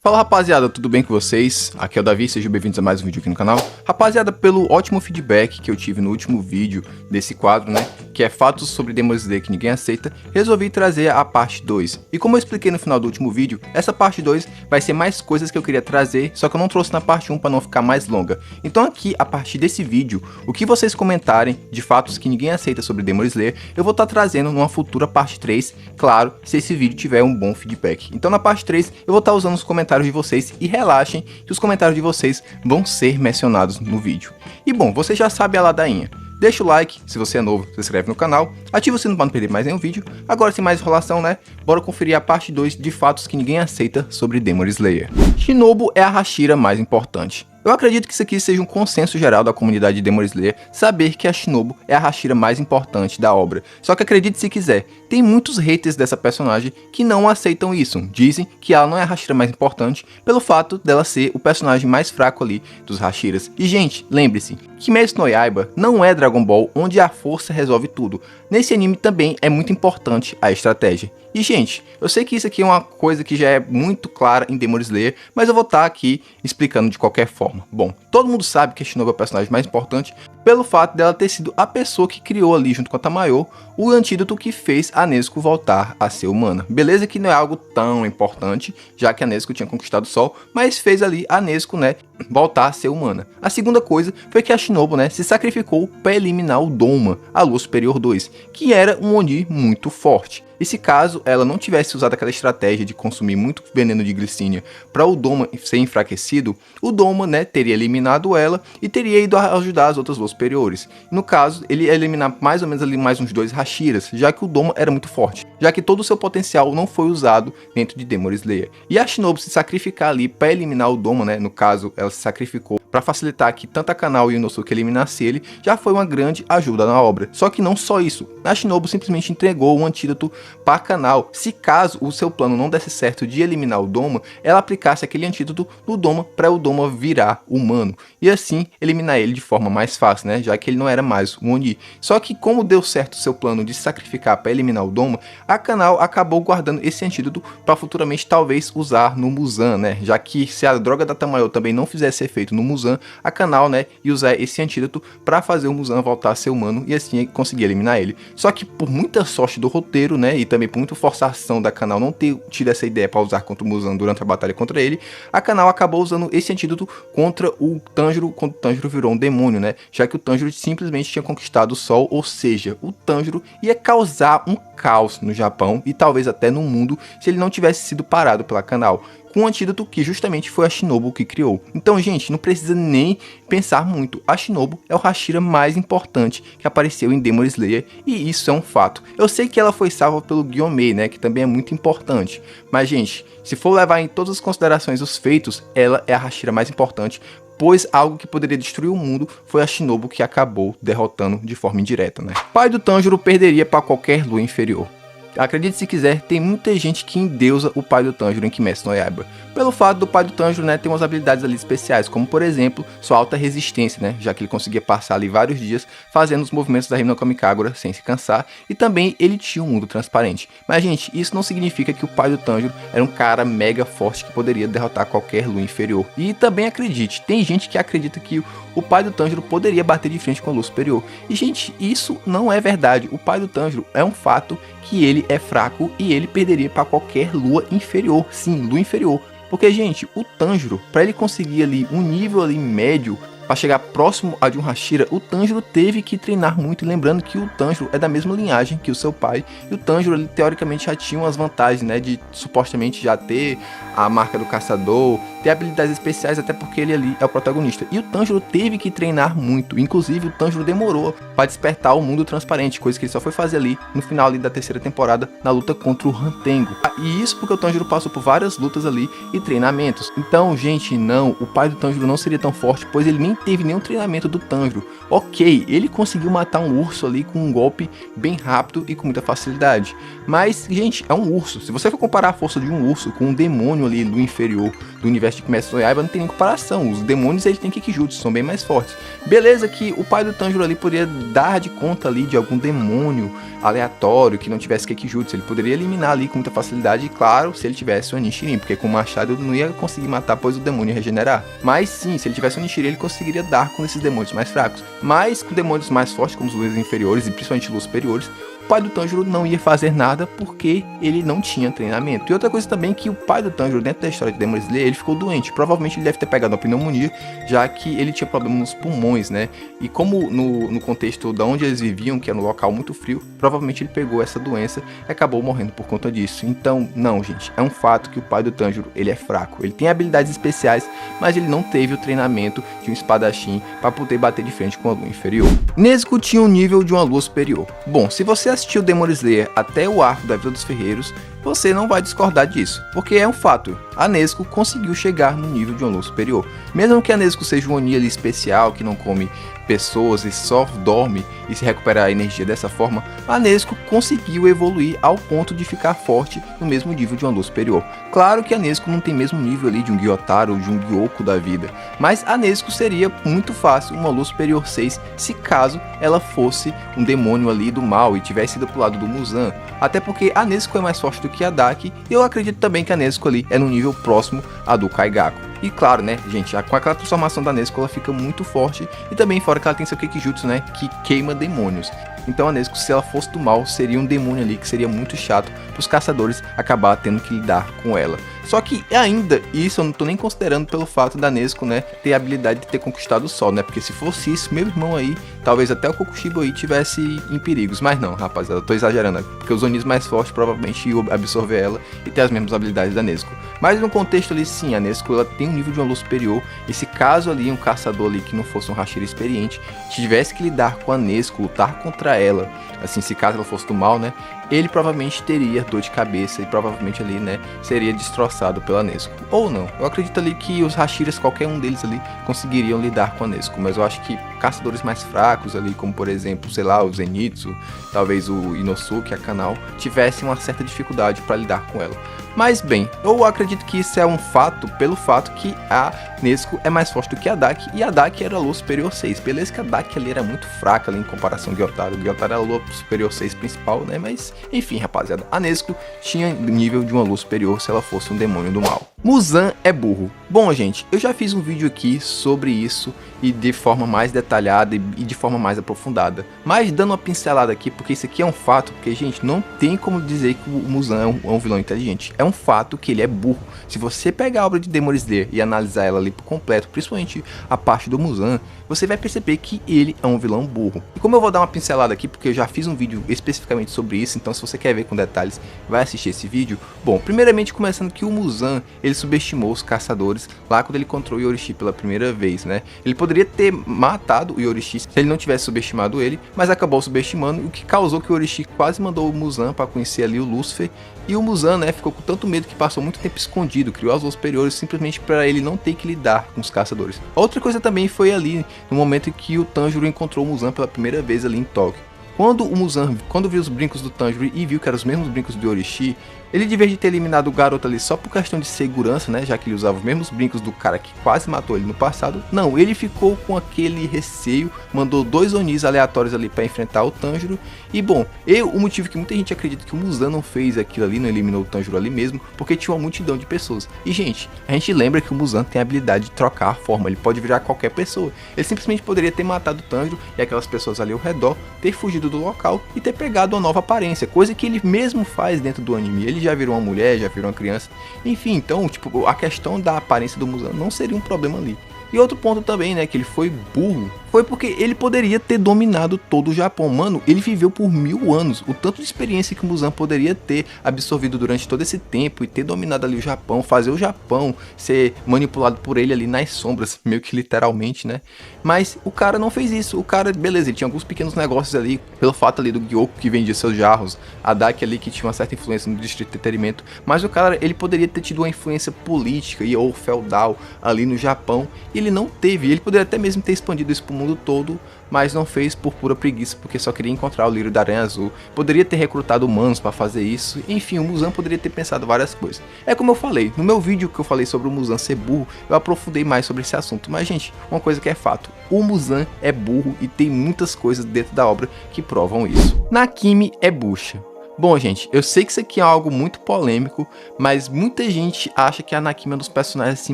Fala rapaziada, tudo bem com vocês? Aqui é o Davi, sejam bem-vindos a mais um vídeo aqui no canal. Rapaziada, pelo ótimo feedback que eu tive no último vídeo desse quadro, né, que é fatos sobre Demon Slayer que ninguém aceita, resolvi trazer a parte 2. E como eu expliquei no final do último vídeo, essa parte 2 vai ser mais coisas que eu queria trazer, só que eu não trouxe na parte 1 para não ficar mais longa. Então aqui, a partir desse vídeo, o que vocês comentarem de fatos que ninguém aceita sobre Demon Slayer, eu vou estar trazendo numa futura parte 3, claro, se esse vídeo tiver um bom feedback. Então na parte 3, eu vou estar usando os comentários de vocês e relaxem que os comentários de vocês vão ser mencionados no vídeo. E bom, você já sabe a ladainha. Deixa o like, se você é novo, se inscreve no canal, ativa o sino para não perder mais nenhum vídeo. Agora sem mais enrolação, né? Bora conferir a parte 2 de fatos que ninguém aceita sobre Demon Slayer. Shinobu é a Hashira mais importante. Eu acredito que isso aqui seja um consenso geral da comunidade de Demon Slayer, saber que a Shinobu é a Hashira mais importante da obra. Só que acredite se quiser, tem muitos haters dessa personagem que não aceitam isso. Dizem que ela não é a Hashira mais importante pelo fato dela ser o personagem mais fraco ali dos Hashiras. E gente, lembre-se, Kimetsu no Yaiba não é Dragon Ball onde a força resolve tudo. Nesse anime também é muito importante a estratégia. E gente, eu sei que isso aqui é uma coisa que já é muito clara em Demon Slayer, mas eu vou estar aqui explicando de qualquer forma. Bom, todo mundo sabe que a Shinobu é o personagem mais importante pelo fato dela ter sido a pessoa que criou ali junto com a Tamayo o antídoto que fez a Nezuko voltar a ser humana. Beleza que não é algo tão importante, já que a Nezuko tinha conquistado o sol, mas fez ali a Nezuko, né, voltar a ser humana. A segunda coisa foi que a Shinobu, né, se sacrificou para eliminar o Doma, a Lua Superior 2, que era um Oni muito forte. E se caso ela não tivesse usado aquela estratégia de consumir muito veneno de glicínia para o Doma ser enfraquecido, o Doma, né, teria eliminado ela e teria ido ajudar as outras luas superiores. No caso, ele ia eliminar mais ou menos ali mais uns 2 Hashiras, já que o Doma era muito forte, já que todo o seu potencial não foi usado dentro de Demon Slayer. E a Shinobu se sacrificar ali para eliminar o Doma, né, no caso ela se sacrificou para facilitar que tanto a Kanao e o Inosuke eliminasse ele, já foi uma grande ajuda na obra. Só que não só isso, a Shinobu simplesmente entregou um antídoto para a Kanao, se caso o seu plano não desse certo de eliminar o Doma, ela aplicasse aquele antídoto no Doma para o Doma virar humano, e assim eliminar ele de forma mais fácil, né, já que ele não era mais um Oni. Só que como deu certo o seu plano de se sacrificar para eliminar o Doma, a Kanao acabou guardando esse antídoto para futuramente talvez usar no Muzan, né, já que se a droga da Tamayo também não fizesse efeito no Muzan, a Kanao, né, ia usar esse antídoto para fazer o Muzan voltar a ser humano e assim conseguir eliminar ele. Só que por muita sorte do roteiro, né, e também por muita forçação da Kanao não ter tido essa ideia para usar contra o Muzan durante a batalha contra ele, a Kanao acabou usando esse antídoto contra o Tanjiro quando o Tanjiro virou um demônio, né, já que o Tanjiro simplesmente tinha conquistado o sol, ou seja, o Tanjiro ia causar um caos no Japão e talvez até no mundo se ele não tivesse sido parado pela Kanao, com um antídoto que justamente foi a Shinobu que criou. Então, gente, não precisa nem pensar muito. A Shinobu é o Hashira mais importante que apareceu em Demon Slayer, e isso é um fato. Eu sei que ela foi salva pelo Gyomei, né, que também é muito importante. Mas, gente, se for levar em todas as considerações os feitos, ela é a Hashira mais importante, pois algo que poderia destruir o mundo foi a Shinobu que acabou derrotando de forma indireta, né. O pai do Tanjiro perderia para qualquer lua inferior. Acredite se quiser, tem muita gente que endeusa o pai do Tanjiro em Kimetsu no Yaiba, pelo fato do pai do Tanjiro, né, ter umas habilidades ali especiais, como por exemplo, sua alta resistência, né, já que ele conseguia passar ali vários dias fazendo os movimentos da Hime no Kami Kagura sem se cansar, e também ele tinha um mundo transparente. Mas gente, isso não significa que o pai do Tanjiro era um cara mega forte que poderia derrotar qualquer lua inferior. E também acredite, tem gente que acredita que o pai do Tanjiro poderia bater de frente com a lua superior. E gente, isso não é verdade. O pai do Tanjiro é um fato que ele é fraco e ele perderia para qualquer lua inferior. Sim, lua inferior. Porque, gente, o Tanjiro, para ele conseguir ali um nível ali médio, para chegar próximo a de um Hashira, o Tanjiro teve que treinar muito, lembrando que o Tanjiro é da mesma linhagem que o seu pai, e o Tanjiro, ele, teoricamente, já tinha umas vantagens, né, de supostamente já ter a marca do caçador, ter habilidades especiais, até porque ele ali é o protagonista. E o Tanjiro teve que treinar muito, inclusive o Tanjiro demorou para despertar o mundo transparente, coisa que ele só foi fazer ali no final ali da terceira temporada, na luta contra o Hantengo. E isso porque o Tanjiro passou por várias lutas ali e treinamentos. Então, gente, não, o pai do Tanjiro não seria tão forte, pois ele nem teve nenhum treinamento do Tanjiro. Ok, ele conseguiu matar um urso ali com um golpe bem rápido e com muita facilidade. Mas, gente, é um urso. Se você for comparar a força de um urso com um demônio ali no inferior do universo de Kimetsu no Yaiba não tem nem comparação. Os demônios eles têm Kikijutsu, são bem mais fortes. Beleza que o pai do Tanjiro ali poderia dar de conta ali de algum demônio aleatório que não tivesse Kikijutsu, ele poderia eliminar ali com muita facilidade, e claro, se ele tivesse o Nichirin, porque com o machado ele não ia conseguir matar, pois o demônio ia regenerar. Mas sim, se ele tivesse o Nichirin, ele conseguiria dar com esses demônios mais fracos. Mas com demônios mais fortes, como os luzes inferiores e principalmente luzes superiores, o pai do Tanjiro não ia fazer nada porque ele não tinha treinamento. E outra coisa também que o pai do Tanjiro, dentro da história de Demon Slayer, ele ficou doente. Provavelmente ele deve ter pegado uma pneumonia, já que ele tinha problema nos pulmões, né? E como no contexto de onde eles viviam, que é no local muito frio, provavelmente ele pegou essa doença e acabou morrendo por conta disso. Então, não, gente, é um fato que o pai do Tanjiro, ele é fraco. Ele tem habilidades especiais, mas ele não teve o treinamento de um espadachim para poder bater de frente com a lua inferior. Nezuko tinha um nível de uma lua superior. Bom, se você assistiu Demon Slayer até o arco da Vila dos Ferreiros, você não vai discordar disso, porque é um fato, a Nezuko conseguiu chegar no nível de uma lua superior. Mesmo que a Nezuko seja uma Oni ali especial, que não come pessoas e só dorme e se recupera a energia dessa forma, a Nezuko conseguiu evoluir ao ponto de ficar forte no mesmo nível de uma lua superior. Claro que a Nezuko não tem o mesmo nível ali de um Gyotaro ou de um Gyoko da vida, mas a Nezuko seria muito fácil uma lua superior 6 se caso ela fosse um demônio ali do mal e tivesse ido pro lado do Muzan. Até porque a Nezuko é mais forte do que a Daki, e eu acredito também que a Nezuko ali é no nível próximo a do Kaigaku. E claro, né, gente, com aquela transformação da Nezuko ela fica muito forte, e também fora que ela tem seu Kikijutsu, né, que queima demônios. Então a Nezuko, se ela fosse do mal, seria um demônio ali que seria muito chato para os caçadores acabar tendo que lidar com ela. Só que ainda isso eu não tô nem considerando pelo fato da Nezuko, né, ter a habilidade de ter conquistado o sol, né? Porque se fosse isso, meu irmão aí, talvez até o Kokushibo aí tivesse em perigos. Mas não, rapaziada, eu tô exagerando, né? Porque os Onis mais fortes provavelmente iam absorver ela e ter as mesmas habilidades da Nezuko. Mas no contexto ali, sim, a Nezuko ela tem um nível de uma luz superior, e se caso ali um caçador ali que não fosse um Hashira experiente tivesse que lidar com a Nezuko, lutar contra ela, assim, se caso ela fosse do mal, né, ele provavelmente teria dor de cabeça e provavelmente ali, né, seria destroçado pela Nezuko. Ou não, eu acredito ali que os Hashiras, qualquer um deles ali, conseguiriam lidar com a Nezuko, mas eu acho que caçadores mais fracos ali, como por exemplo, sei lá, o Zenitsu, talvez o Inosuke, a Kanao, tivessem uma certa dificuldade para lidar com ela. Mas bem, eu acredito que isso é um fato pelo fato que a Nezuko é mais forte do que a Daki, e a Daki era a lua superior 6. Beleza que a Daki ali era muito fraca ali em comparação ao Gyotaro. O Gyotaro era a lua superior 6 principal, né? Mas enfim, rapaziada, a Nezuko tinha nível de uma lua superior se ela fosse um demônio do mal. Muzan é burro. Bom, gente, eu já fiz um vídeo aqui sobre isso e de forma mais detalhada e de forma mais aprofundada. Mas dando uma pincelada aqui, porque isso aqui é um fato, porque, gente, não tem como dizer que o Muzan é um vilão inteligente. É um fato que ele é burro. Se você pegar a obra de Demon Slayer e analisar ela ali por completo, principalmente a parte do Muzan, você vai perceber que ele é um vilão burro. E como eu vou dar uma pincelada aqui, porque eu já fiz um vídeo especificamente sobre isso, então se você quer ver com detalhes, vai assistir esse vídeo. Bom, primeiramente começando que o Muzan, ele subestimou os caçadores lá quando ele encontrou o Yorishi pela primeira vez, né? Ele poderia ter matado o Yorishi se ele não tivesse subestimado ele, mas acabou subestimando, o que causou que o Yorishi quase mandou o Muzan para conhecer ali o Lucifer, e o Muzan, né, ficou com tanto medo que passou muito tempo escondido, criou as luas superiores simplesmente para ele não ter que lidar com os caçadores. Outra coisa também foi ali no momento em que o Tanjiro encontrou o Muzan pela primeira vez ali em Tóquio. Quando o Muzan, quando viu os brincos do Tanjiro e viu que eram os mesmos brincos do Yorishi, ele, de vez de ter eliminado o garoto ali só por questão de segurança, né, já que ele usava os mesmos brincos do cara que quase matou ele no passado, não, ele ficou com aquele receio, mandou 2 Onis aleatórios ali para enfrentar o Tanjiro. E bom, o motivo que muita gente acredita que o Muzan não fez aquilo ali, não eliminou o Tanjiro ali mesmo, porque tinha uma multidão de pessoas. E gente, a gente lembra que o Muzan tem a habilidade de trocar a forma, ele pode virar qualquer pessoa. Ele simplesmente poderia ter matado o Tanjiro e aquelas pessoas ali ao redor, ter fugido do local e ter pegado uma nova aparência, coisa que ele mesmo faz dentro do anime. Ele já virou uma mulher, já virou uma criança, enfim, então, tipo, a questão da aparência do Muzan não seria um problema ali. E outro ponto também, né, que ele foi burro, foi porque ele poderia ter dominado todo o Japão. Mano, ele viveu por 1000 anos. O tanto de experiência que o Muzan poderia ter absorvido durante todo esse tempo e ter dominado ali o Japão, fazer o Japão ser manipulado por ele ali nas sombras, meio que literalmente, né? Mas o cara não fez isso. O cara, beleza, ele tinha alguns pequenos negócios ali, pelo fato ali do Gyoko que vendia seus jarros, a Daki ali que tinha uma certa influência no distrito de entretenimento, mas o cara, ele poderia ter tido uma influência política e ou feudal ali no Japão, e ele não teve. Ele poderia até mesmo ter expandido isso pro mundo mundo todo, mas não fez por pura preguiça, porque só queria encontrar o lírio da Aranha Azul. Poderia ter recrutado humanos para fazer isso, enfim, o Muzan poderia ter pensado várias coisas. É como eu falei, no meu vídeo que eu falei sobre o Muzan ser burro, eu aprofundei mais sobre esse assunto, mas gente, uma coisa que é fato, o Muzan é burro e tem muitas coisas dentro da obra que provam isso. Nakimi é bucha. Bom, gente, eu sei que isso aqui é algo muito polêmico, mas muita gente acha que a Nakimi é um dos personagens assim,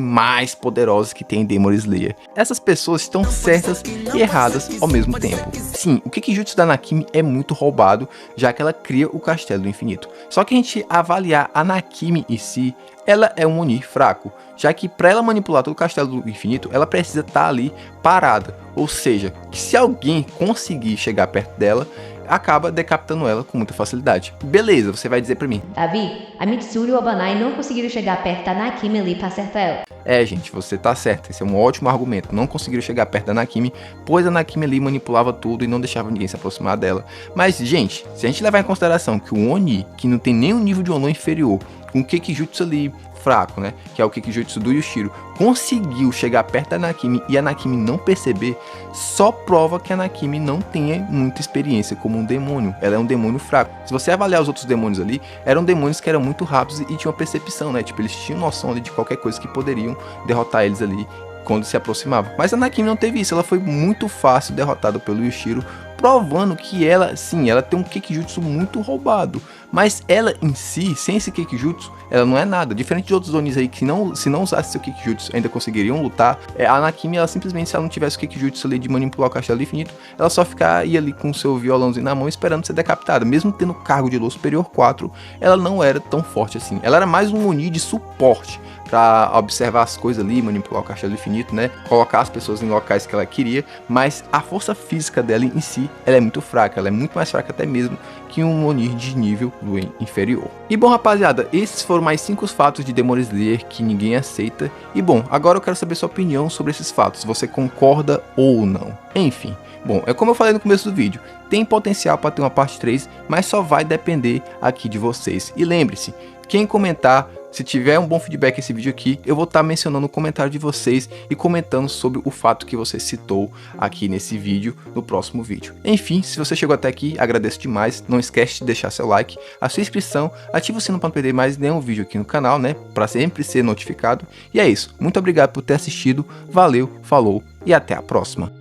mais poderosos que tem em Demon Slayer. Essas pessoas estão certas e erradas ao mesmo tempo. Sim, o Kikijutsu da Nakimi é muito roubado, já que ela cria o Castelo do Infinito. Só que a gente avaliar a Nakimi em si, ela é um Oni fraco, já que para ela manipular todo o Castelo do Infinito, ela precisa estar ali parada. Ou seja, que se alguém conseguir chegar perto dela, acaba decapitando ela com muita facilidade. Beleza, você vai dizer pra mim: Davi, a Mitsuru e o Abanai não conseguiram chegar perto da Nakimi ali pra acertar ela. É, gente, você tá certo, esse é um ótimo argumento. Não conseguiram chegar perto da Nakimi, pois a Nakimi ali manipulava tudo e não deixava ninguém se aproximar dela. Mas, gente, se a gente levar em consideração que o Oni, que não tem nenhum nível de Ono inferior, com o Kikijutsu ali fraco, né, que é o Kikijutsu do Yushiro, conseguiu chegar perto da Nakimi e a Nakimi não perceber, só prova que a Nakimi não tenha muita experiência como um demônio. Ela é um demônio fraco. Se você avaliar os outros demônios ali, eram demônios que eram muito rápidos e tinham percepção, né, tipo, eles tinham noção ali de qualquer coisa que poderiam derrotar eles ali quando se aproximavam. Mas a Nakimi não teve isso, ela foi muito fácil derrotada pelo Yushiro, provando que ela, sim, ela tem um Kikijutsu muito roubado, mas ela em si, sem esse Kikijutsu, ela não é nada. Diferente de outros Onis aí que se não usasse seu Kikijutsu ainda conseguiriam lutar, a Nakimi, ela simplesmente, se ela não tivesse o Kikijutsu ali de manipular o Castelo do Infinito, ela só ficaria ali com o seu violãozinho na mão esperando ser decapitada. Mesmo tendo cargo de Lua Superior 4, ela não era tão forte assim. Ela era mais um Oni de suporte, para observar as coisas ali, manipular o Castelo do Infinito, né? Colocar as pessoas em locais que ela queria, mas a força física dela em si, ela é muito fraca, ela é muito mais fraca até mesmo que um Oni de nível do inferior. E bom, rapaziada, esses foram mais 5 fatos de Demon Slayer que ninguém aceita. E bom, agora eu quero saber sua opinião sobre esses fatos, você concorda ou não? Enfim, bom, é como eu falei no começo do vídeo, tem potencial para ter uma parte 3, mas só vai depender aqui de vocês. E lembre-se, quem comentar, se tiver um bom feedback esse vídeo aqui, eu vou estar mencionando o comentário de vocês e comentando sobre o fato que você citou aqui nesse vídeo, no próximo vídeo. Enfim, se você chegou até aqui, agradeço demais. Não esquece de deixar seu like, a sua inscrição, ativa o sino para não perder mais nenhum vídeo aqui no canal, né? Para sempre ser notificado. E é isso. Muito obrigado por ter assistido. Valeu, falou e até a próxima.